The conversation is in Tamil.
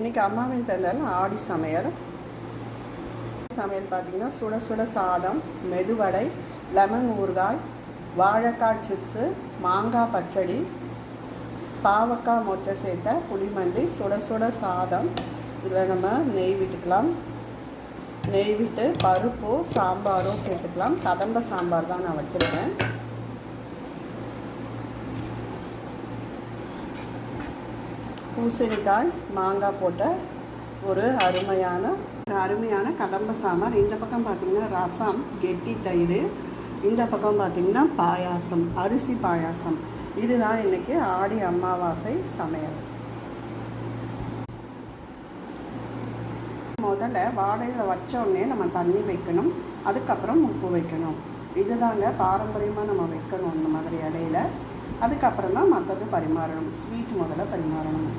இன்றைக்கி அம்மாவின் தந்தால் ஆடி சமையல் பார்த்திங்கன்னா சுட சுட சாதம், மெதுவடை, லெமன் ஊறுகாய், வாழைக்காய் சிப்ஸு, மாங்காய் பச்சடி, பாவக்காய் மொச்சை சேர்த்த புளிமண்டி, சுட சுட சாதம். இதில் நம்ம நெய் விட்டுக்கலாம். நெய் விட்டு பருப்போ சாம்பாரோ சேர்த்துக்கலாம். கதம்ப சாம்பார் தான் நான் வச்சுருக்கேன். பூசணிக்காய் மாங்காய் போட்ட ஒரு அருமையான கதம்ப சாம்பார். இந்த பக்கம் பார்த்திங்கன்னா ரசம், கெட்டி தயிர். இந்த பக்கம் பார்த்திங்கன்னா பாயாசம், அரிசி பாயாசம். இதுதான் இன்றைக்கி ஆடி அமாவாசை சமையல். முதல்ல வாழையில் வச்சோடனே நம்ம தண்ணி வைக்கணும், அதுக்கப்புறம் உப்பு வைக்கணும். இதுதாங்க பாரம்பரியமாக நம்ம வைக்கணும் இந்த மாதிரி இலையில். அதுக்கப்புறம் தான் மற்றது பரிமாறணும். ஸ்வீட் முதல்ல பரிமாறணும்.